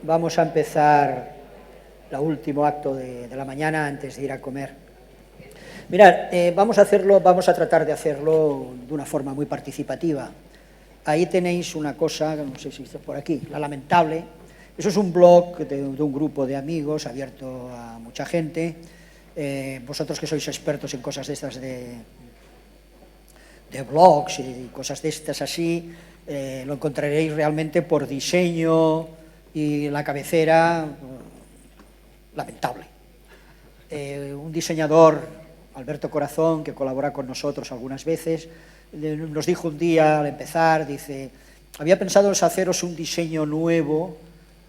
Vamos a empezar el último acto de la mañana antes de ir a comer. Mirad, vamos a tratar de hacerlo de una forma muy participativa. Ahí tenéis una cosa, no sé si está por aquí, La Lamentable. Eso es un blog de un grupo de amigos abierto a mucha gente. Vosotros que sois expertos en cosas de estas de blogs y cosas de estas así, lo encontraréis realmente por diseño y la cabecera lamentable. Un diseñador, Alberto Corazón, que colabora con nosotros algunas veces, nos dijo un día al empezar, dice, había pensado en haceros un diseño nuevo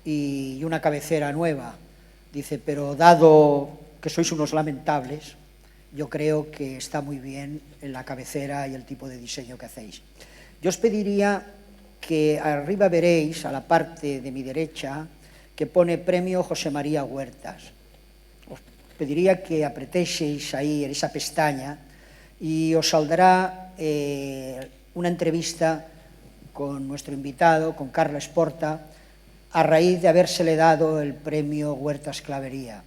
y una cabecera nueva, dice, pero dado que sois unos lamentables, yo creo que está muy bien en la cabecera y el tipo de diseño que hacéis. Yo os pediría que arriba veréis, a la parte de mi derecha, que pone Premio José María Huertas. Os pediría que apretéis ahí en esa pestaña y os saldrá una entrevista con nuestro invitado, con Carles Porta, a raíz de habérsele dado el Premio Huertas Clavería.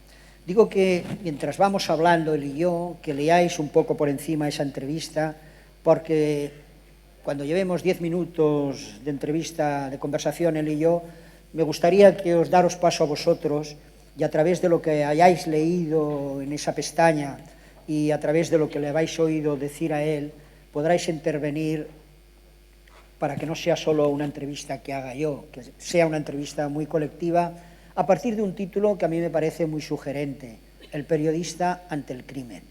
Digo que mientras vamos hablando él y yo, que leáis un poco por encima esa entrevista, porque cuando llevemos 10 minutos de entrevista, de conversación él y yo, me gustaría que os daros paso a vosotros y a través de lo que hayáis leído en esa pestaña y a través de lo que le habéis oído decir a él, podráis intervenir para que no sea solo una entrevista que haga yo, que sea una entrevista muy colectiva, a partir de un título que a mí me parece muy sugerente, El periodista ante el crimen.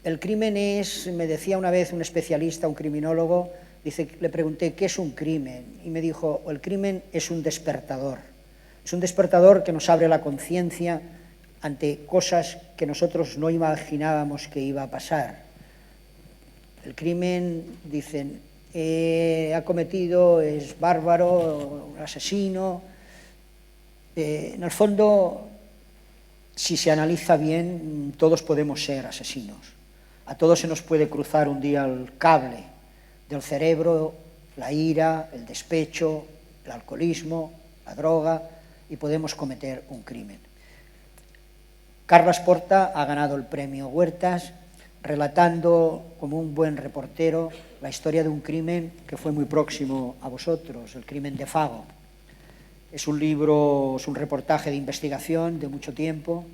El crimen es, me decía una vez un especialista, un criminólogo, le pregunté, ¿qué es un crimen? Y me dijo, el crimen es un despertador. Es un despertador que nos abre la conciencia ante cosas que nosotros no imaginábamos que iba a pasar. El crimen, dicen, ha cometido, es bárbaro, asesino. En el fondo, si se analiza bien, todos podemos ser asesinos. A todos se nos puede cruzar un día el cable del cerebro, la ira, el despecho, el alcoholismo, la droga, y podemos cometer un crimen. Carles Porta ha ganado el premio Huertas, relatando como un buen reportero la historia de un crimen que fue muy próximo a vosotros, el crimen de Fago. Es un libro, es un reportaje de investigación de mucho tiempo,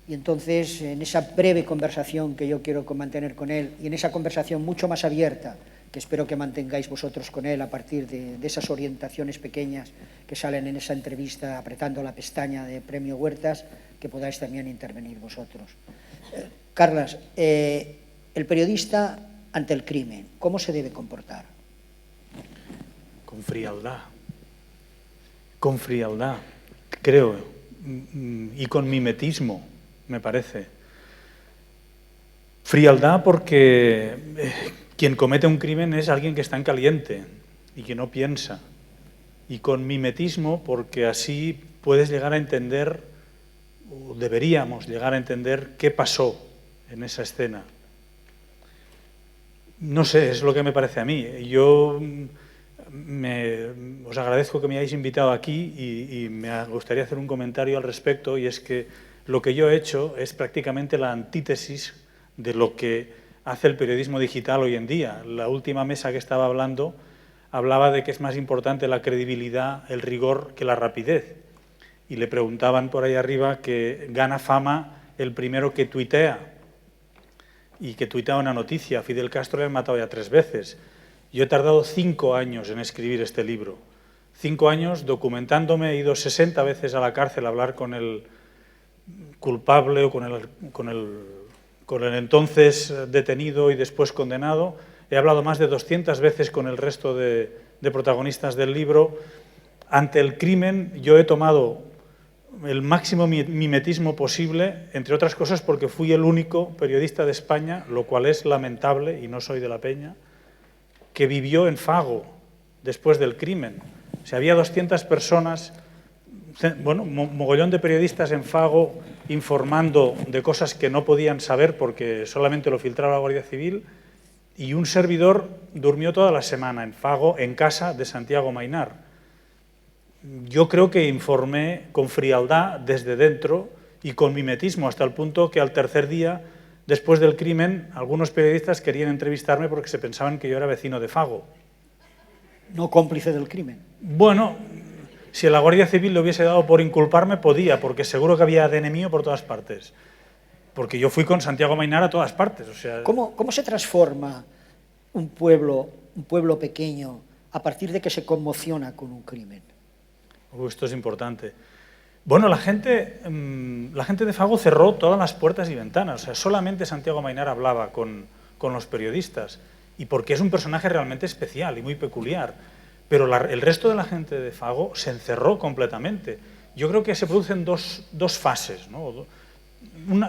y entonces en esa breve conversación que yo quiero mantener con él, y en esa conversación mucho más abierta, que espero que mantengáis vosotros con él a partir de esas orientaciones pequeñas que salen en esa entrevista apretando la pestaña de Premio Huertas, que podáis también intervenir vosotros. Carles, el periodista ante el crimen, ¿cómo se debe comportar? Con frialdad, creo, y con mimetismo, me parece. Frialdad porque quien comete un crimen es alguien que está en caliente y que no piensa. Y con mimetismo porque así puedes llegar a entender, o deberíamos llegar a entender, qué pasó en esa escena. No sé, es lo que me parece a mí. Yo os agradezco que me hayáis invitado aquí y me gustaría hacer un comentario al respecto, y es que lo que yo he hecho es prácticamente la antítesis de lo que hace el periodismo digital hoy en día. La última mesa que estaba hablando hablaba de que es más importante la credibilidad, el rigor, que la rapidez. Y le preguntaban por ahí arriba que gana fama el primero que tuitea, y que tuitea una noticia. A Fidel Castro le han matado ya 3 veces. Yo he tardado 5 años en escribir este libro. 5 años documentándome, he ido 60 veces a la cárcel a hablar con el culpable o con el entonces detenido y después condenado. He hablado más de 200 veces con el resto de protagonistas del libro. Ante el crimen yo he tomado el máximo mimetismo posible, entre otras cosas porque fui el único periodista de España, lo cual es lamentable, y no soy de La Peña, que vivió en Fago después del crimen. O sea, había 200 personas, bueno, mogollón de periodistas en Fago informando de cosas que no podían saber porque solamente lo filtraba la Guardia Civil, y un servidor durmió toda la semana en Fago, en casa de Santiago Maynar. yo creo que informé con frialdad desde dentro y con mimetismo, hasta el punto que al tercer día, después del crimen, algunos periodistas querían entrevistarme porque se pensaban que yo era vecino de Fago. No cómplice del crimen. Bueno, si la Guardia Civil le hubiese dado por inculparme, podía, porque seguro que había ADN mío por todas partes. Porque yo fui con Santiago Mainar a todas partes. O sea, ¿Cómo se transforma un pueblo pequeño a partir de que se conmociona con un crimen? Esto es importante. Bueno, la gente de Fago cerró todas las puertas y ventanas. O sea, solamente Santiago Mainar hablaba con los periodistas. Y porque es un personaje realmente especial y muy peculiar. Pero el resto de la gente de Fago se encerró completamente. Yo creo que se producen dos fases, ¿no?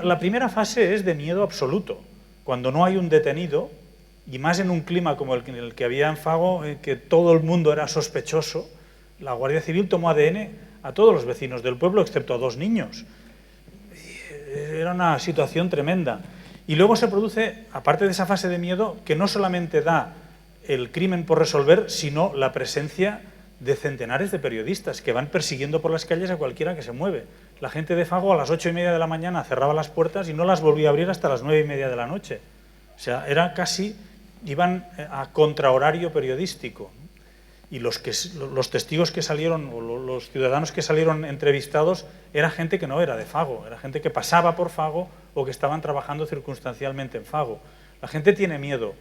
La primera fase es de miedo absoluto. Cuando no hay un detenido, y más en un clima como el que había en Fago, en que todo el mundo era sospechoso, la Guardia Civil tomó ADN a todos los vecinos del pueblo, excepto a 2 niños. Era una situación tremenda. Y luego se produce, aparte de esa fase de miedo, que no solamente da el crimen por resolver, sino la presencia de centenares de periodistas que van persiguiendo por las calles a cualquiera que se mueve. La gente de Fago a las 8:30 de la mañana cerraba las puertas y no las volvía a abrir hasta las 9:30 de la noche. O sea, era casi, iban a contrahorario periodístico. Y los testigos que salieron, o los ciudadanos que salieron entrevistados, era gente que no era de Fago, era gente que pasaba por Fago o que estaban trabajando circunstancialmente en Fago. La gente tiene miedo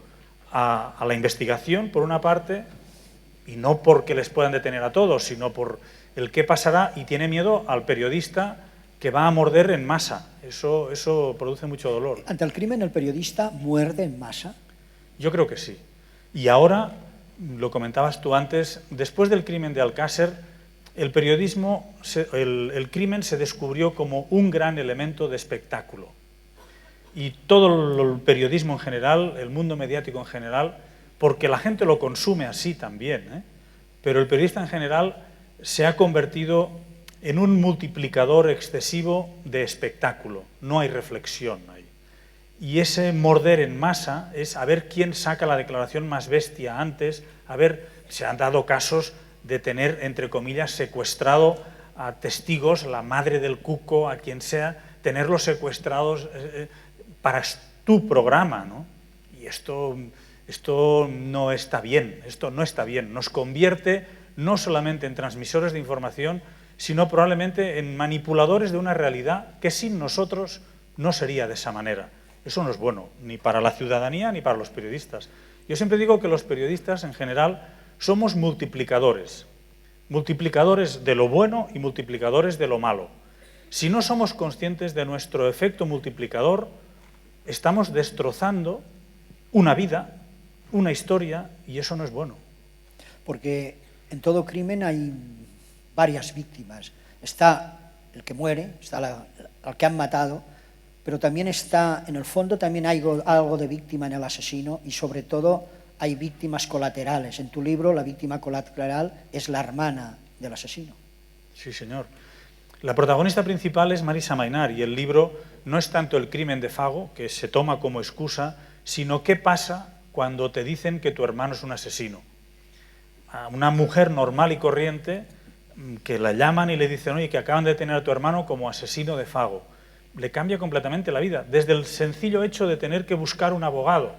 a la investigación, por una parte, y no porque les puedan detener a todos, sino por el qué pasará, y tiene miedo al periodista que va a morder en masa. Eso produce mucho dolor. ¿Ante el crimen el periodista muerde en masa? Yo creo que sí. Y ahora, lo comentabas tú antes, después del crimen de Alcácer, el periodismo, el crimen se descubrió como un gran elemento de espectáculo. Y todo el periodismo en general, el mundo mediático en general, porque la gente lo consume así también, pero el periodista en general se ha convertido en un multiplicador excesivo de espectáculo. No hay reflexión ahí. Y ese morder en masa es a ver quién saca la declaración más bestia antes, a ver, se han dado casos de tener, entre comillas, secuestrado a testigos, la madre del cuco, a quien sea, tenerlos secuestrados para tu programa, ¿no? Y esto no está bien, esto no está bien. Nos convierte no solamente en transmisores de información, sino probablemente en manipuladores de una realidad que sin nosotros no sería de esa manera. Eso no es bueno, ni para la ciudadanía ni para los periodistas. Yo siempre digo que los periodistas, en general, somos multiplicadores. Multiplicadores de lo bueno y multiplicadores de lo malo. Si no somos conscientes de nuestro efecto multiplicador, estamos destrozando una vida, una historia, y eso no es bueno. Porque en todo crimen hay varias víctimas. Está el que muere, está al que han matado, pero también está, en el fondo también hay algo de víctima en el asesino, y sobre todo hay víctimas colaterales. En tu libro la víctima colateral es la hermana del asesino. Sí, señor. La protagonista principal es Marisa Mainar, y el libro no es tanto el crimen de Fago, que se toma como excusa, sino qué pasa cuando te dicen que tu hermano es un asesino. A una mujer normal y corriente que la llaman y le dicen, oye, que acaban de detener a tu hermano como asesino de Fago. Le cambia completamente la vida, desde el sencillo hecho de tener que buscar un abogado.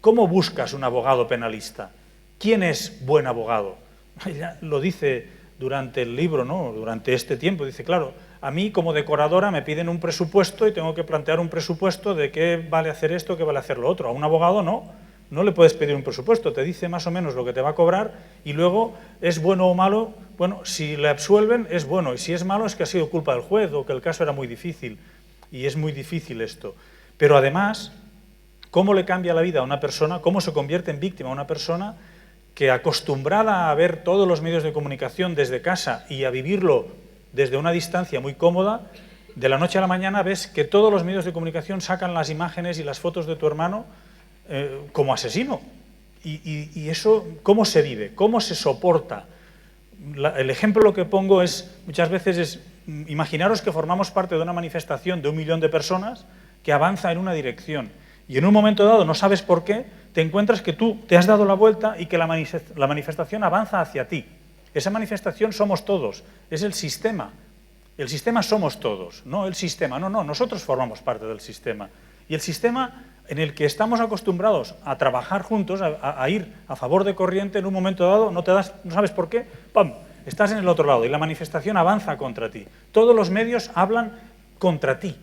¿Cómo buscas un abogado penalista? ¿Quién es buen abogado? Ella lo dice durante el libro, ¿no? Durante este tiempo, dice, claro, a mí como decoradora me piden un presupuesto y tengo que plantear un presupuesto de qué vale hacer esto, qué vale hacer lo otro. A un abogado no le puedes pedir un presupuesto, te dice más o menos lo que te va a cobrar y luego es bueno o malo. Bueno, si le absuelven es bueno, y si es malo es que ha sido culpa del juez o que el caso era muy difícil, y es muy difícil esto. Pero además, ¿cómo le cambia la vida a una persona? ¿Cómo se convierte en víctima a una persona que, acostumbrada a ver todos los medios de comunicación desde casa y a vivirlo desde una distancia muy cómoda, de la noche a la mañana ves que todos los medios de comunicación sacan las imágenes y las fotos de tu hermano como asesino? Y eso, ¿cómo se vive? ¿Cómo se soporta? El ejemplo que pongo es, muchas veces imaginaros que formamos parte de una manifestación de 1 millón de personas que avanza en una dirección, y en un momento dado, no sabes por qué, te encuentras que tú te has dado la vuelta y que la manifestación avanza hacia ti. Esa manifestación somos todos, es el sistema. El sistema somos todos, no el sistema, no, nosotros formamos parte del sistema. Y el sistema en el que estamos acostumbrados a trabajar juntos, a ir a favor de corriente, en un momento dado no sabes por qué, ¡pam!, estás en el otro lado y la manifestación avanza contra ti. Todos los medios hablan contra ti,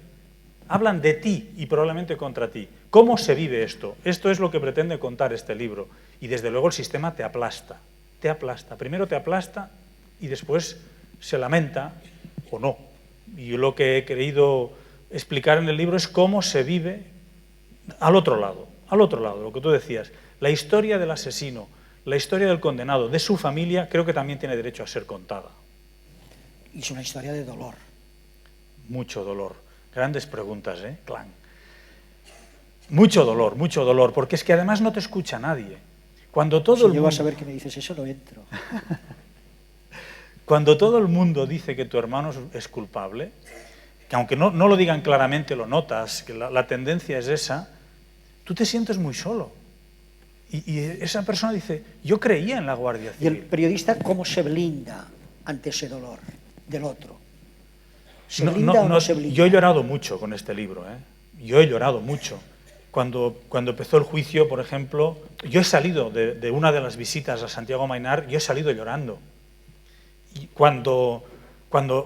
hablan de ti y probablemente contra ti. ¿Cómo se vive esto? Esto es lo que pretende contar este libro. Y desde luego el sistema te aplasta, te aplasta. Primero te aplasta y después se lamenta o no. Y yo lo que he querido explicar en el libro es cómo se vive al otro lado, lo que tú decías. La historia del asesino, la historia del condenado, de su familia, creo que también tiene derecho a ser contada. Y es una historia de dolor. Mucho dolor. Grandes preguntas, Clan? Mucho dolor, porque es que además no te escucha nadie. Cuando todo si el mundo... llego a saber que me dices eso, no entro. Cuando todo el mundo dice que tu hermano es culpable, que aunque no lo digan claramente, lo notas, que la tendencia es esa, tú te sientes muy solo. Y esa persona dice, yo creía en la Guardia Civil. ¿Y el periodista cómo se blinda ante ese dolor del otro? ¿Se blinda o no se blinda? Yo he llorado mucho con este libro, Yo he llorado mucho. Cuando empezó el juicio, por ejemplo, yo he salido de una de las visitas a Santiago Maynard, yo he salido llorando. Y cuando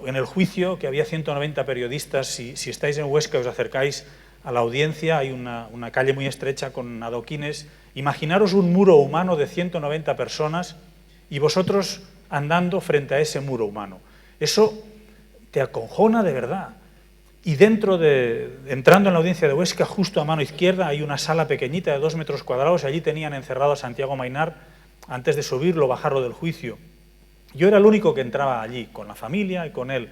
en el juicio, que había 190 periodistas, si estáis en Huesca os acercáis a la audiencia, hay una calle muy estrecha con adoquines, imaginaros un muro humano de 190 personas y vosotros andando frente a ese muro humano. Eso te acojona de verdad. Y entrando en la audiencia de Huesca, justo a mano izquierda, hay una sala pequeñita de 2 metros cuadrados, y allí tenían encerrado a Santiago Maynard antes de subirlo o bajarlo del juicio. Yo era el único que entraba allí, con la familia y con él,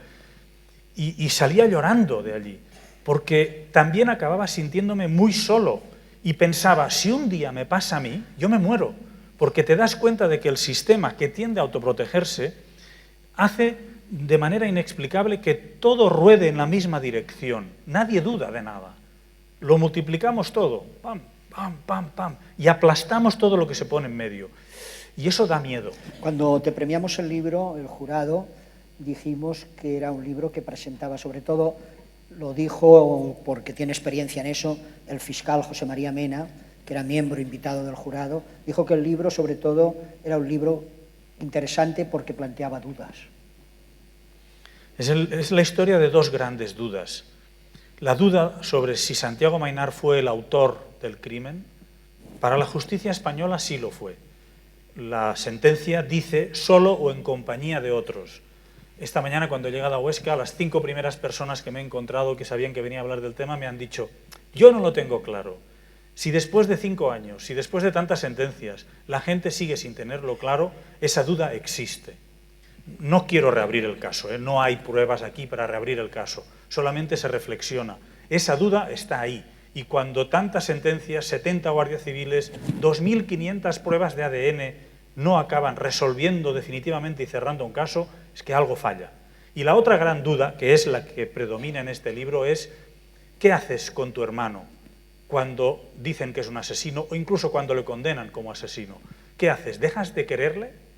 y salía llorando de allí, porque también acababa sintiéndome muy solo, y pensaba, si un día me pasa a mí, yo me muero, porque te das cuenta de que el sistema que tiende a autoprotegerse hace de manera inexplicable que todo ruede en la misma dirección, nadie duda de nada, lo multiplicamos todo, pam, pam, pam, pam, y aplastamos todo lo que se pone en medio. Y eso da miedo. Cuando te premiamos el libro, el jurado, dijimos que era un libro que presentaba, sobre todo, lo dijo porque tiene experiencia en eso, el fiscal José María Mena, que era miembro invitado del jurado, dijo que el libro, sobre todo, era un libro interesante porque planteaba dudas. Es la historia de dos grandes dudas. La duda sobre si Santiago Maynard fue el autor del crimen. Para la justicia española sí lo fue. La sentencia dice solo o en compañía de otros. Esta mañana, cuando he llegado a Huesca, las 5 primeras personas que me he encontrado que sabían que venía a hablar del tema me han dicho, yo no lo tengo claro. Si después de 5 años, si después de tantas sentencias, la gente sigue sin tenerlo claro, esa duda existe. No quiero reabrir el caso, no hay pruebas aquí para reabrir el caso, solamente se reflexiona. Esa duda está ahí. Y cuando tantas sentencias, 70 guardias civiles, 2.500 pruebas de ADN no acaban resolviendo definitivamente y cerrando un caso, es que algo falla. Y la otra gran duda, que es la que predomina en este libro, es ¿qué haces con tu hermano cuando dicen que es un asesino o incluso cuando le condenan como asesino? ¿Qué haces? ¿Dejas de quererle?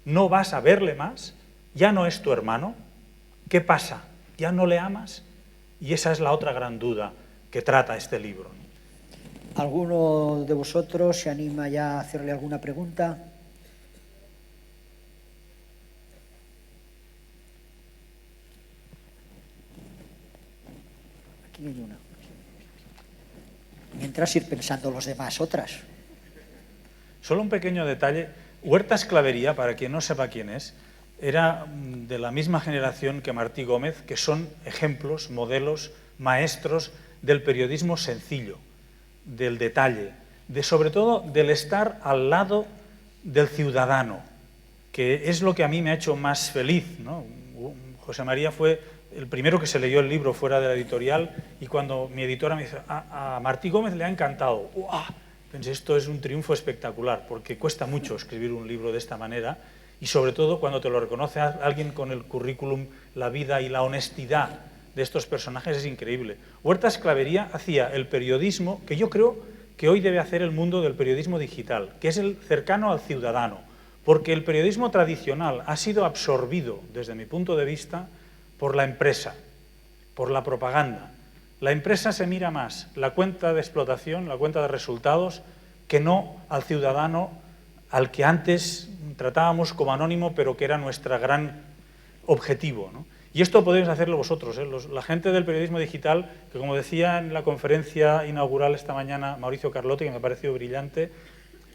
¿No vas a verle más? ¿Ya no es tu hermano? ¿Qué pasa? ¿Ya no le amas? Y esa es la otra gran duda que trata este libro. ¿Alguno de vosotros se anima ya a hacerle alguna pregunta? Aquí hay una. Mientras ir pensando los demás otras. Solo un pequeño detalle. Huertas Clavería, para quien no sepa quién es, era de la misma generación que Martí Gómez, que son ejemplos, modelos, maestros del periodismo sencillo, del detalle, sobre todo del estar al lado del ciudadano, que es lo que a mí me ha hecho más feliz, ¿no? José María fue el primero que se leyó el libro fuera de la editorial y cuando mi editora me dice, a Martí Gómez le ha encantado, ¡uah! Pensé, esto es un triunfo espectacular, porque cuesta mucho escribir un libro de esta manera y sobre todo cuando te lo reconoce alguien con el currículum, la vida y la honestidad de estos personajes es increíble. Huertas Clavería hacía el periodismo que yo creo que hoy debe hacer el mundo del periodismo digital, que es el cercano al ciudadano, porque el periodismo tradicional ha sido absorbido, desde mi punto de vista, por la empresa, por la propaganda. La empresa se mira más la cuenta de explotación, la cuenta de resultados, que no al ciudadano al que antes tratábamos como anónimo, pero que era nuestro gran objetivo, ¿no? Y esto podéis hacerlo vosotros, ¿eh? La gente del periodismo digital, que como decía en la conferencia inaugural esta mañana Mauricio Carlotti, que me ha parecido brillante,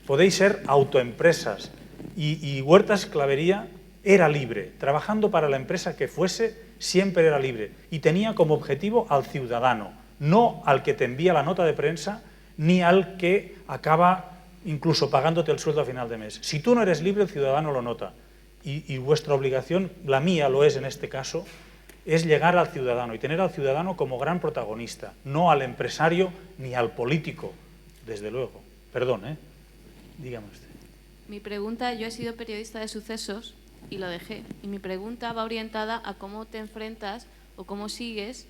podéis ser autoempresas. Y Huertas Clavería era libre, trabajando para la empresa que fuese, siempre era libre. Y tenía como objetivo al ciudadano, no al que te envía la nota de prensa, ni al que acaba incluso pagándote el sueldo a final de mes. Si tú no eres libre, el ciudadano lo nota. Y vuestra obligación, la mía lo es en este caso, es llegar al ciudadano y tener al ciudadano como gran protagonista, no al empresario ni al político, desde luego. Perdón, ¿eh? Dígame usted. Mi pregunta, yo he sido periodista de sucesos y lo dejé. Y mi pregunta va orientada a cómo te enfrentas o cómo sigues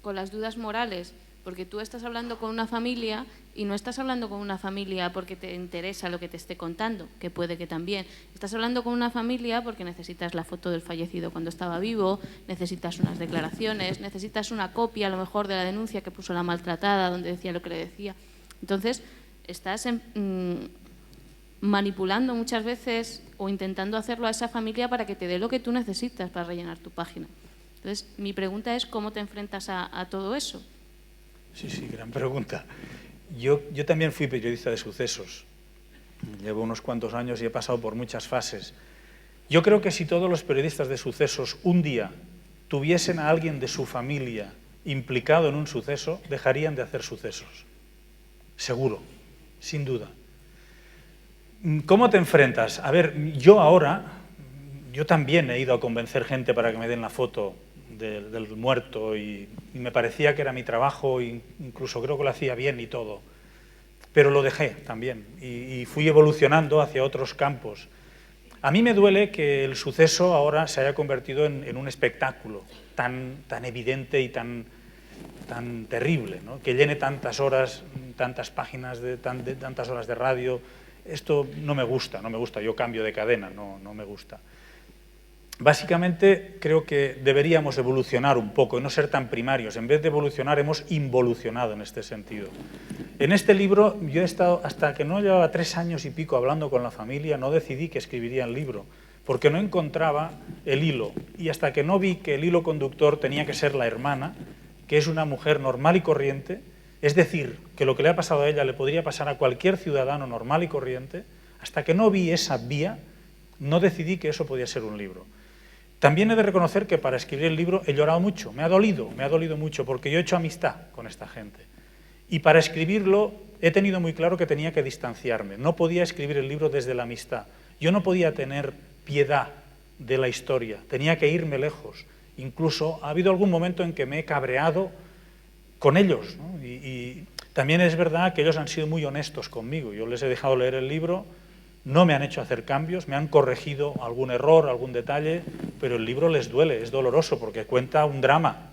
con las dudas morales. Porque tú estás hablando con una familia y no estás hablando con una familia porque te interesa lo que te esté contando, que puede que también. Estás hablando con una familia porque necesitas la foto del fallecido cuando estaba vivo, necesitas unas declaraciones, necesitas una copia a lo mejor de la denuncia que puso la maltratada donde decía lo que le decía. Entonces, estás manipulando muchas veces o intentando hacerlo a esa familia para que te dé lo que tú necesitas para rellenar tu página. Entonces, mi pregunta es cómo te enfrentas a todo eso. Sí, gran pregunta. Yo también fui periodista de sucesos. Llevo unos cuantos años y he pasado por muchas fases. Yo creo que si todos los periodistas de sucesos un día tuviesen a alguien de su familia implicado en un suceso, dejarían de hacer sucesos. Seguro, sin duda. ¿Cómo te enfrentas? A ver, yo también he ido a convencer gente para que me den la foto del muerto y me parecía que era mi trabajo, incluso creo que lo hacía bien y todo, pero lo dejé también y fui evolucionando hacia otros campos. A mí me duele que el suceso ahora se haya convertido en un espectáculo tan evidente y tan terrible, ¿no? Que llene tantas horas, tantas páginas, tantas horas de radio. Esto no me gusta, yo cambio de cadena, no me gusta. Básicamente creo que deberíamos evolucionar un poco y no ser tan primarios. En vez de evolucionar, hemos involucionado en este sentido. En este libro yo he estado, hasta que no llevaba 3 años y pico hablando con la familia, no decidí que escribiría el libro, porque no encontraba el hilo. Y hasta que no vi que el hilo conductor tenía que ser la hermana, que es una mujer normal y corriente, es decir, que lo que le ha pasado a ella le podría pasar a cualquier ciudadano normal y corriente, hasta que no vi esa vía, no decidí que eso podía ser un libro. También he de reconocer que para escribir el libro he llorado mucho, me ha dolido mucho, porque yo he hecho amistad con esta gente. Y para escribirlo he tenido muy claro que tenía que distanciarme, no podía escribir el libro desde la amistad. Yo no podía tener piedad de la historia, tenía que irme lejos. Incluso ha habido algún momento en que me he cabreado con ellos, ¿no? Y también es verdad que ellos han sido muy honestos conmigo. Yo les he dejado leer el libro, no me han hecho hacer cambios, me han corregido algún error, algún detalle, pero el libro les duele, es doloroso, porque cuenta un drama.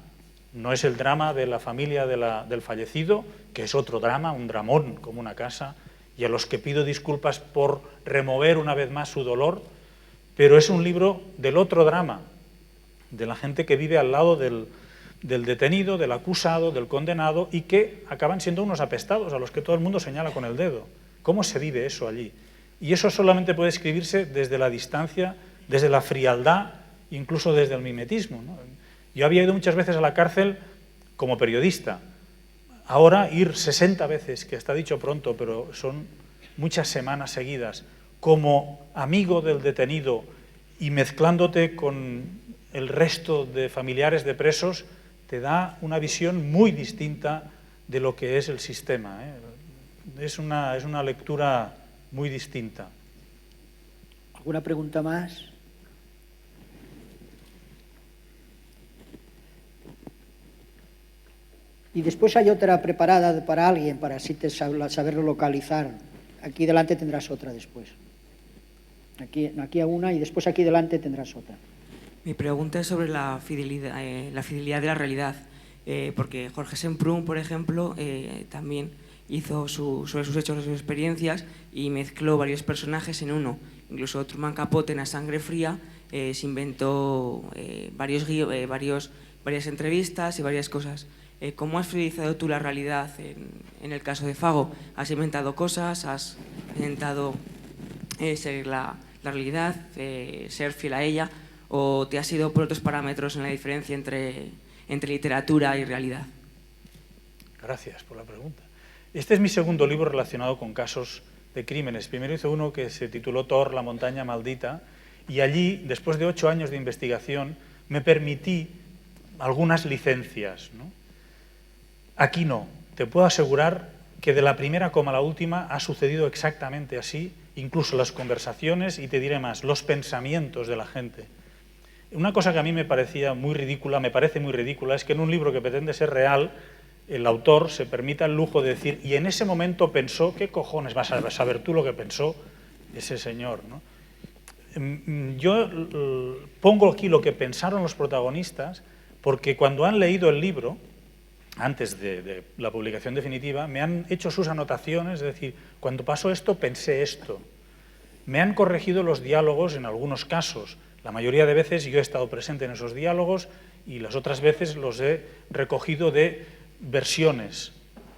No es el drama de la familia del fallecido, que es otro drama, un dramón como una casa, y a los que pido disculpas por remover una vez más su dolor, pero es un libro del otro drama, de la gente que vive al lado del detenido, del acusado, del condenado, y que acaban siendo unos apestados a los que todo el mundo señala con el dedo. ¿Cómo se vive eso allí? Y eso solamente puede escribirse desde la distancia, desde la frialdad, incluso desde el mimetismo, ¿no? Yo había ido muchas veces a la cárcel como periodista. Ahora ir 60 veces, que está dicho pronto, pero son muchas semanas seguidas, como amigo del detenido y mezclándote con el resto de familiares de presos, te da una visión muy distinta de lo que es el sistema, ¿eh? Es una lectura muy distinta. ¿Alguna pregunta más? Y después hay otra preparada para alguien, para así saberlo localizar. Aquí delante tendrás otra después. Aquí una y después aquí delante tendrás otra. Mi pregunta es sobre la fidelidad de la realidad, porque Jorge Semprún, por ejemplo, también hizo sobre sus hechos, sus experiencias, y mezcló varios personajes en uno. Incluso Truman Capote en A Sangre Fría se inventó varias entrevistas y varias cosas. ¿Cómo has fluidizado tú la realidad en el caso de Fago? ¿Has inventado cosas? ¿Has intentado seguir la realidad, ser fiel a ella? ¿O te has ido por otros parámetros en la diferencia entre literatura y realidad? Gracias por la pregunta. Este es mi segundo libro relacionado con casos de crímenes. Primero hice uno que se tituló Thor, la montaña maldita, y allí, después de 8 años de investigación, me permití algunas licencias, ¿no? Aquí no. Te puedo asegurar que de la primera coma a la última ha sucedido exactamente así, incluso las conversaciones y te diré más, los pensamientos de la gente. Una cosa que a mí me parece muy ridícula, es que en un libro que pretende ser real, el autor se permita el lujo de decir, y en ese momento pensó, ¿qué cojones vas a saber tú lo que pensó ese señor, ¿no? Yo pongo aquí lo que pensaron los protagonistas, porque cuando han leído el libro, antes de la publicación definitiva, me han hecho sus anotaciones, es decir, cuando pasó esto pensé esto. Me han corregido los diálogos en algunos casos. La mayoría de veces yo he estado presente en esos diálogos y las otras veces los he recogido de versiones.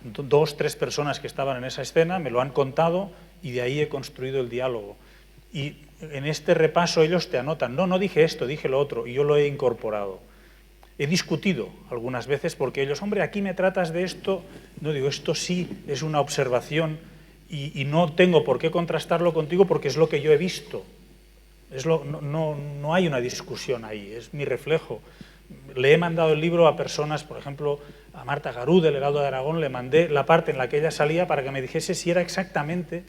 2, 3 personas que estaban en esa escena me lo han contado y de ahí he construido el diálogo. Y en este repaso ellos te anotan, no dije esto, dije lo otro, y yo lo he incorporado. He discutido algunas veces porque ellos, hombre, aquí me tratas de esto, no digo, esto sí es una observación y no tengo por qué contrastarlo contigo porque es lo que yo he visto. No hay una discusión ahí, es mi reflejo. Le he mandado el libro a personas, por ejemplo, a Marta Garú, del Heraldo de Aragón, le mandé la parte en la que ella salía para que me dijese si era exactamente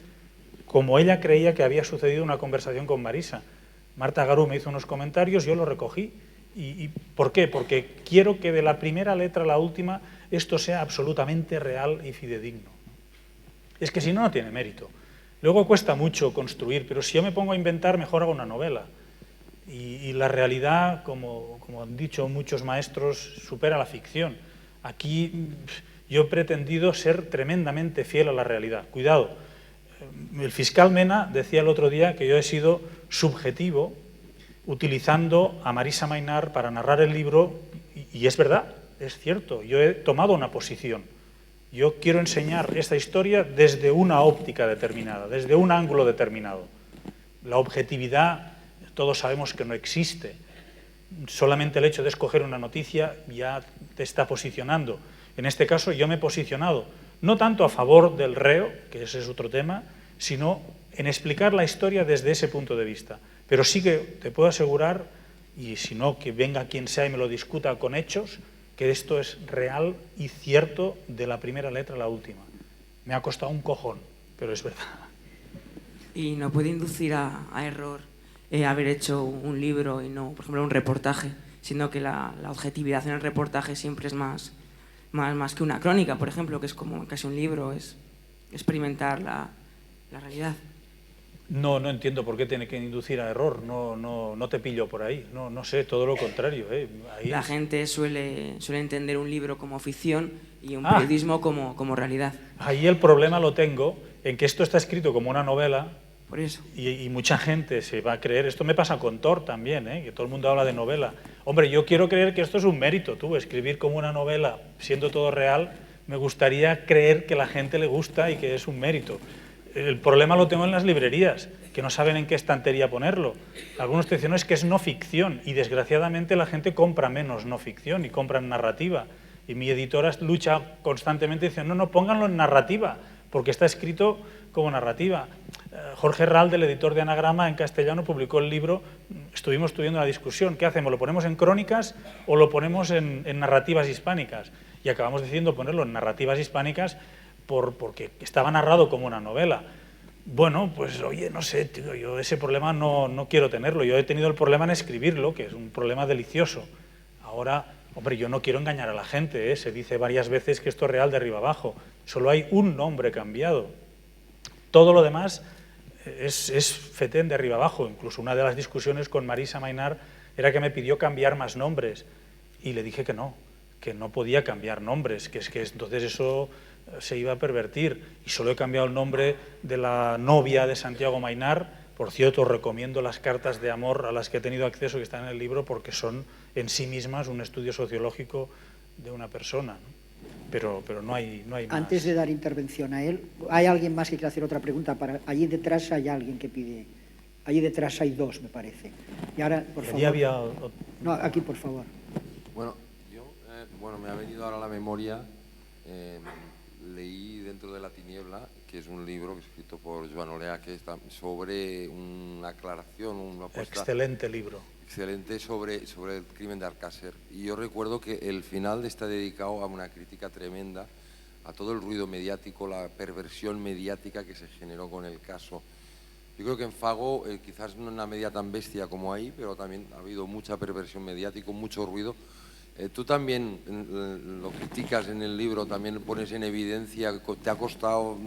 como ella creía que había sucedido una conversación con Marisa. Marta Garú me hizo unos comentarios, yo los recogí. ¿Y por qué? Porque quiero que de la primera letra a la última esto sea absolutamente real y fidedigno. Es que si no, no tiene mérito. Luego cuesta mucho construir, pero si yo me pongo a inventar, mejor hago una novela. Y la realidad, como han dicho muchos maestros, supera la ficción. Aquí yo he pretendido ser tremendamente fiel a la realidad. Cuidado, el fiscal Mena decía el otro día que yo he sido subjetivo utilizando a Marisa Maynard para narrar el libro, y es verdad, es cierto, yo he tomado una posición. Yo quiero enseñar esta historia desde una óptica determinada, desde un ángulo determinado. La objetividad, todos sabemos que no existe. Solamente el hecho de escoger una noticia ya te está posicionando. En este caso yo me he posicionado, no tanto a favor del reo, que ese es otro tema, sino en explicar la historia desde ese punto de vista. Pero sí que te puedo asegurar, y si no, que venga quien sea y me lo discuta con hechos, que esto es real y cierto de la primera letra a la última. Me ha costado un cojón, pero es verdad. ¿Y no puede inducir a error haber hecho un libro y no, por ejemplo, un reportaje, siendo que la objetividad en el reportaje siempre es más que una crónica, por ejemplo, que es como casi un libro, es experimentar la realidad? No entiendo por qué tiene que inducir a error, no te pillo por ahí, no sé, todo lo contrario. Ahí la gente suele entender un libro como ficción y un periodismo como realidad. Ahí el problema lo tengo en que esto está escrito como una novela. Por eso. Y mucha gente se va a creer, esto me pasa con Thor también, que todo el mundo habla de novela. Hombre, yo quiero creer que esto es un mérito, escribir como una novela siendo todo real, me gustaría creer que a la gente le gusta y que es un mérito. El problema lo tengo en las librerías, que no saben en qué estantería ponerlo. Algunos te dicen, no, es que es no ficción, y desgraciadamente la gente compra menos no ficción y compra en narrativa. Y mi editora lucha constantemente diciendo, no, pónganlo en narrativa, porque está escrito como narrativa. Jorge Ralde, el editor de Anagrama en castellano, publicó el libro, estuvimos estudiando la discusión, ¿qué hacemos? ¿Lo ponemos en crónicas o lo ponemos en narrativas hispánicas? Y acabamos decidiendo ponerlo en narrativas hispánicas porque estaba narrado como una novela. Bueno, pues oye, no sé, tío, yo ese problema no quiero tenerlo. Yo he tenido el problema en escribirlo, que es un problema delicioso. Ahora, hombre, yo no quiero engañar a la gente, se dice varias veces que esto es real de arriba abajo. Solo hay un nombre cambiado. Todo lo demás es fetén de arriba abajo. Incluso una de las discusiones con Marisa Maynard era que me pidió cambiar más nombres. Y le dije que no podía cambiar nombres, que es que entonces eso se iba a pervertir. Y solo he cambiado el nombre de la novia de Santiago Maynar. Por cierto, os recomiendo las cartas de amor a las que he tenido acceso, que están en el libro, porque son en sí mismas un estudio sociológico de una persona, ¿no? Pero no hay más. Antes de dar intervención a él, ¿hay alguien más que quiera hacer otra pregunta? Allí detrás hay alguien que pide. Allí detrás hay dos, me parece. Y ahora, por favor. Había... No, aquí, por favor. Bueno, me ha venido ahora a la memoria, leí Dentro de la tiniebla, que es un libro escrito por Joan Olea, que está sobre una aclaración, una apuesta... Excelente libro. Excelente sobre el crimen de Alcácer. Y yo recuerdo que el final está dedicado a una crítica tremenda a todo el ruido mediático, la perversión mediática que se generó con el caso. Yo creo que en Fago, quizás no en una medida tan bestia como ahí, pero también ha habido mucha perversión mediática, mucho ruido. Tú también lo criticas en el libro, también pones en evidencia, te ha costado,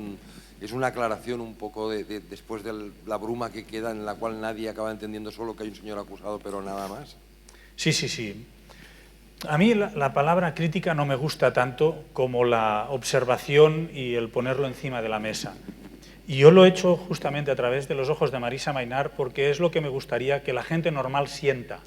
es una aclaración un poco después de la bruma que queda, en la cual nadie acaba entendiendo, solo que hay un señor acusado, pero nada más. Sí. A mí la palabra crítica no me gusta tanto como la observación y el ponerlo encima de la mesa. Y yo lo he hecho justamente a través de los ojos de Marisa Maynar, porque es lo que me gustaría que la gente normal sienta.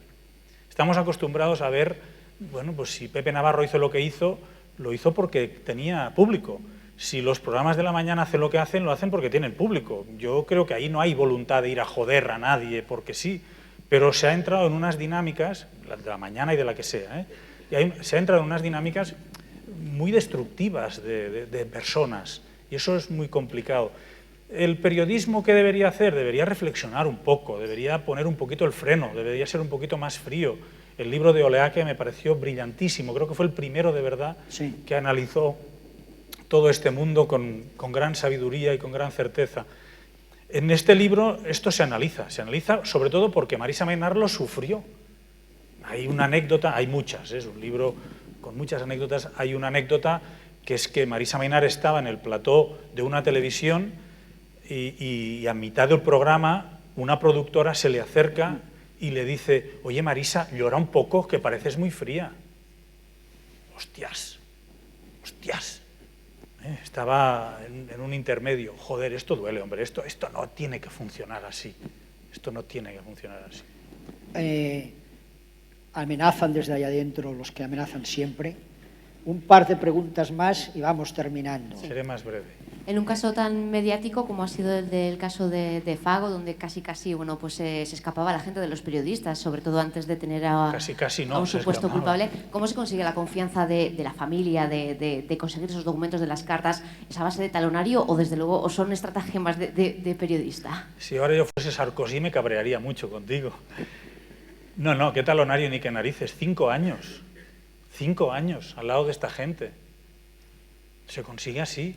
Estamos acostumbrados a ver, bueno, pues si Pepe Navarro hizo lo que hizo, lo hizo porque tenía público. Si los programas de la mañana hacen lo que hacen, lo hacen porque tienen público. Yo creo que ahí no hay voluntad de ir a joder a nadie, porque sí, pero se ha entrado en unas dinámicas, de la mañana y de la que sea, se ha entrado en unas dinámicas muy destructivas de personas, y eso es muy complicado. El periodismo, ¿qué debería hacer? Debería reflexionar un poco, debería poner un poquito el freno, debería ser un poquito más frío. El libro de Oleaque me pareció brillantísimo, creo que fue el primero de verdad que analizó todo este mundo con gran sabiduría y con gran certeza. En este libro esto se analiza sobre todo porque Marisa Maynar lo sufrió. Hay una anécdota, hay muchas, es un libro con muchas anécdotas. Hay una anécdota que es que Marisa Maynar estaba en el plató de una televisión y a mitad del programa una productora se le acerca y le dice: oye Marisa, llora un poco, que pareces muy fría. Hostias. Estaba en un intermedio. Joder, esto duele, hombre, esto no tiene que funcionar así. Amenazan desde allá adentro los que amenazan siempre. Un par de preguntas más y vamos terminando. Sí. Seré más breve. En un caso tan mediático como ha sido el del caso de Fago, donde casi bueno, pues se escapaba la gente de los periodistas, sobre todo antes de tener a un supuesto culpable, ¿cómo se consigue la confianza de la familia, de conseguir esos documentos de las cartas? ¿Es a base de talonario o desde luego o son estratagemas de periodista? Si ahora yo fuese Sarkozy me cabrearía mucho contigo. No, qué talonario ni qué narices. 5 años. 5 años al lado de esta gente. Se consigue así.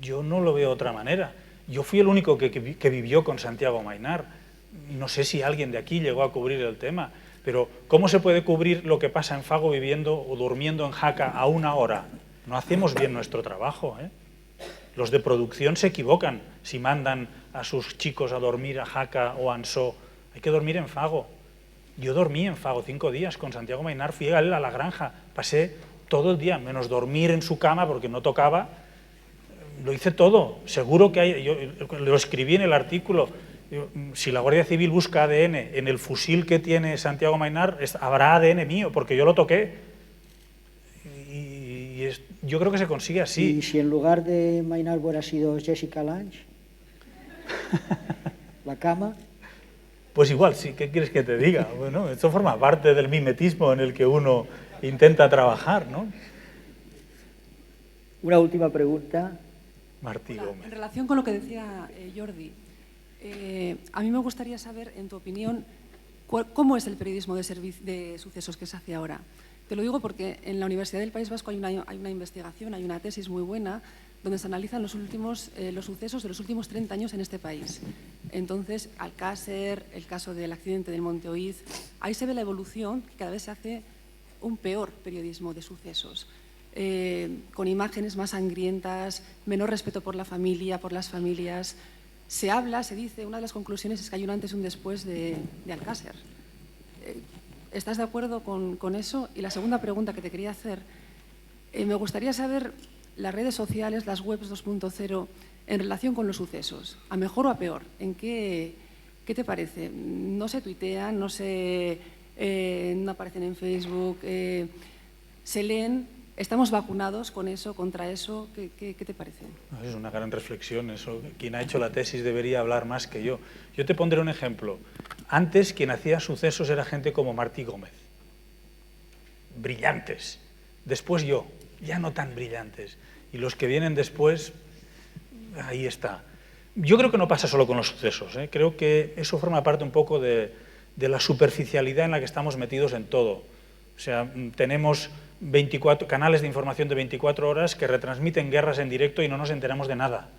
Yo no lo veo de otra manera. Yo fui el único que vivió con Santiago Maynar. No sé si alguien de aquí llegó a cubrir el tema, pero ¿cómo se puede cubrir lo que pasa en Fago viviendo o durmiendo en Jaca a 1 hora? No hacemos bien nuestro trabajo, ¿eh? Los de producción se equivocan si mandan a sus chicos a dormir a Jaca o a Ansó. Hay que dormir en Fago. Yo dormí en Fago 5 días con Santiago Maynar, fui a él a la granja, pasé todo el día, menos dormir en su cama porque no tocaba. Lo hice todo, seguro que hay, yo lo escribí en el artículo, si la Guardia Civil busca ADN en el fusil que tiene Santiago Maynar, habrá ADN mío, porque yo lo toqué. Yo creo que se consigue así. ¿Y si en lugar de Maynar hubiera sido Jessica Lange? ¿La cama? Pues igual, sí, ¿qué quieres que te diga? Bueno, esto forma parte del mimetismo en el que uno intenta trabajar, ¿no? Una última pregunta. Martí Gómez. En relación con lo que decía Jordi, a mí me gustaría saber, en tu opinión, cómo es el periodismo de sucesos que se hace ahora. Te lo digo porque en la Universidad del País Vasco hay una investigación, hay una tesis muy buena, donde se analizan los sucesos de los últimos 30 años en este país. Entonces, Alcácer, el caso del accidente del Monte Oiz, ahí se ve la evolución, que cada vez se hace un peor periodismo de sucesos. Con imágenes más sangrientas, menor respeto por la familia, por las familias. Se dice, una de las conclusiones es que hay un antes y un después de Alcácer. ¿Estás de acuerdo con eso? Y la segunda pregunta que te quería hacer, me gustaría saber las redes sociales, las webs 2.0, en relación con los sucesos? ¿A mejor o a peor? ¿Qué te parece? No se tuitean, no aparecen en Facebook, se leen. ¿Estamos vacunados con eso, contra eso? ¿Qué te parece? Es una gran reflexión. Eso, quien ha hecho la tesis debería hablar más que yo. Yo te pondré un ejemplo. Antes, quien hacía sucesos era gente como Martí Gómez. Brillantes. Después yo, ya no tan brillantes. Y los que vienen después, ahí está. Yo creo que no pasa solo con los sucesos. Creo que eso forma parte un poco de la superficialidad en la que estamos metidos en todo. O sea, tenemos 24 canales de información de 24 horas que retransmiten guerras en directo y no nos enteramos de nada.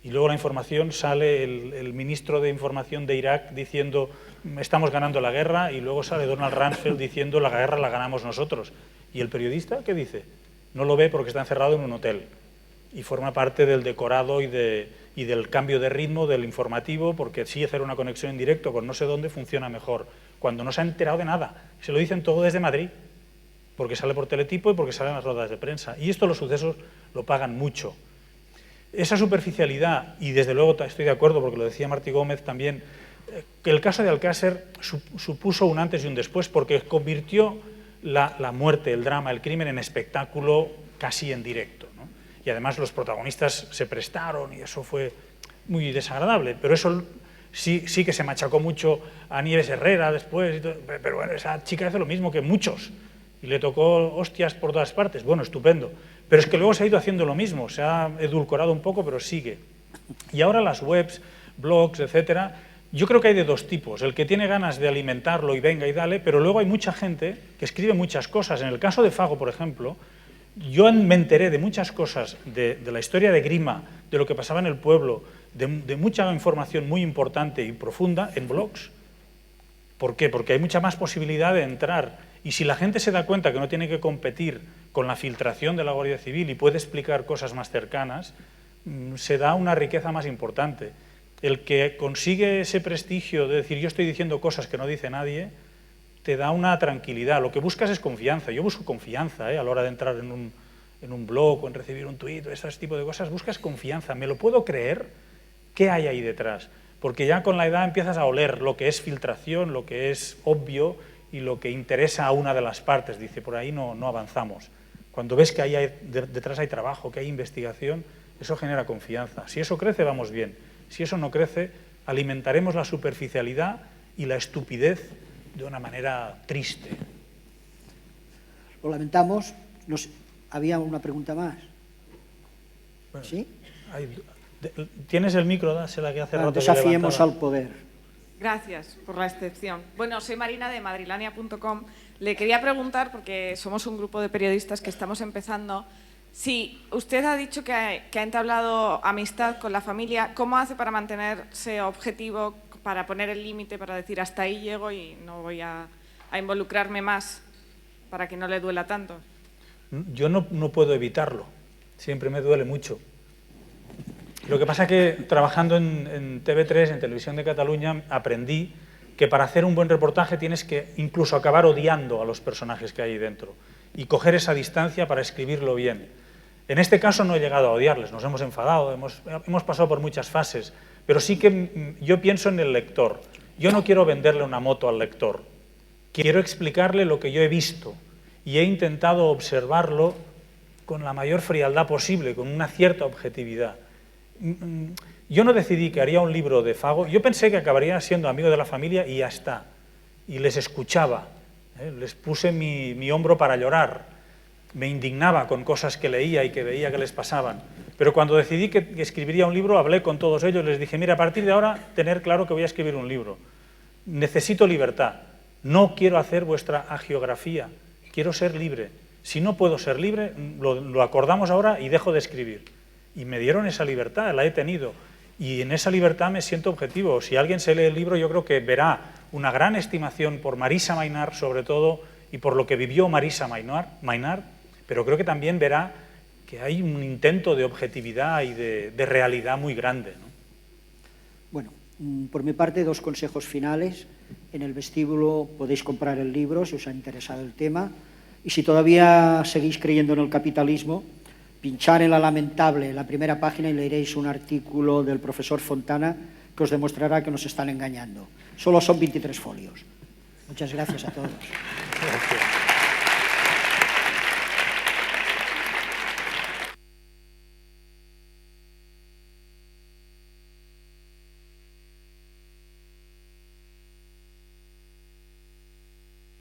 Y luego la información sale el ministro de Información de Irak diciendo estamos ganando la guerra, y luego sale Donald Rumsfeld diciendo la guerra la ganamos nosotros. ¿Y el periodista qué dice? No lo ve porque está encerrado en un hotel. Y forma parte del decorado y del cambio de ritmo del informativo, porque sí, hacer una conexión en directo con no sé dónde funciona mejor, cuando no se ha enterado de nada. Se lo dicen todo desde Madrid, porque sale por teletipo y porque salen las ruedas de prensa. Y esto los sucesos lo pagan mucho. Esa superficialidad, y desde luego estoy de acuerdo, porque lo decía Martí Gómez también, que el caso de Alcácer supuso un antes y un después, porque convirtió la muerte, el drama, el crimen en espectáculo casi en directo, ¿no? Y además los protagonistas se prestaron y eso fue muy desagradable, pero eso sí que se machacó mucho a Nieves Herrera después, pero bueno, esa chica hace lo mismo que muchos y le tocó hostias por todas partes. Bueno, estupendo, pero es que luego se ha ido haciendo lo mismo, se ha edulcorado un poco, pero sigue. Y ahora las webs, blogs, etcétera, yo creo que hay de dos tipos: el que tiene ganas de alimentarlo y venga y dale, pero luego hay mucha gente que escribe muchas cosas. En el caso de Fago, por ejemplo, yo me enteré de muchas cosas, de la historia de Grima, de lo que pasaba en el pueblo, de mucha información muy importante y profunda en blogs. ¿Por qué? Porque hay mucha más posibilidad de entrar. Y si la gente se da cuenta que no tiene que competir con la filtración de la Guardia Civil y puede explicar cosas más cercanas, se da una riqueza más importante. El que consigue ese prestigio de decir yo estoy diciendo cosas que no dice nadie, te da una tranquilidad. Lo que buscas es confianza. Yo busco confianza a la hora de entrar en un blog o en recibir un tuit o ese tipo de cosas. Buscas confianza. ¿Me lo puedo creer? ¿Qué hay ahí detrás? Porque ya con la edad empiezas a oler lo que es filtración, lo que es obvio y lo que interesa a una de las partes. Dice, por ahí no avanzamos. Cuando ves que ahí detrás hay trabajo, que hay investigación, eso genera confianza. Si eso crece, vamos bien. Si eso no crece, alimentaremos la superficialidad y la estupidez de una manera triste. Lo lamentamos. ¿Había una pregunta más? Bueno, ¿sí? ¿Tienes el micro? Dásela, que hace rato que desafiemos al poder. Gracias por la excepción. Bueno, soy Marina de madrilania.com. Le quería preguntar, porque somos un grupo de periodistas que estamos empezando, si usted ha dicho que ha entablado amistad con la familia, ¿cómo hace para mantenerse objetivo, para poner el límite, para decir hasta ahí llego y no voy a involucrarme más para que no le duela tanto? Yo no puedo evitarlo, siempre me duele mucho. Lo que pasa es que trabajando en TV3, en Televisión de Cataluña, aprendí que para hacer un buen reportaje tienes que incluso acabar odiando a los personajes que hay ahí dentro y coger esa distancia para escribirlo bien. En este caso no he llegado a odiarles, nos hemos enfadado, hemos pasado por muchas fases, pero sí que yo pienso en el lector. Yo no quiero venderle una moto al lector, quiero explicarle lo que yo he visto y he intentado observarlo con la mayor frialdad posible, con una cierta objetividad. Yo no decidí que haría un libro de Fago, yo pensé que acabaría siendo amigo de la familia y ya está, y les escuchaba, les puse mi hombro para llorar, me indignaba con cosas que leía y que veía que les pasaban, pero cuando decidí que escribiría un libro, hablé con todos ellos, les dije, mira, a partir de ahora, tener claro que voy a escribir un libro, necesito libertad, no quiero hacer vuestra hagiografía, quiero ser libre, si no puedo ser libre, lo acordamos ahora y dejo de escribir. Y me dieron esa libertad, la he tenido, y en esa libertad me siento objetivo. Si alguien se lee el libro, yo creo que verá una gran estimación por Marisa Maynard, sobre todo, y por lo que vivió Marisa Maynard, pero creo que también verá que hay un intento de objetividad y de realidad muy grande, ¿no? Bueno, por mi parte, dos consejos finales. En el vestíbulo podéis comprar el libro, si os ha interesado el tema, y si todavía seguís creyendo en el capitalismo, pinchar en la lamentable, en la primera página, y leeréis un artículo del profesor Fontana que os demostrará que nos están engañando. Solo son 23 folios. Muchas gracias a todos. Gracias.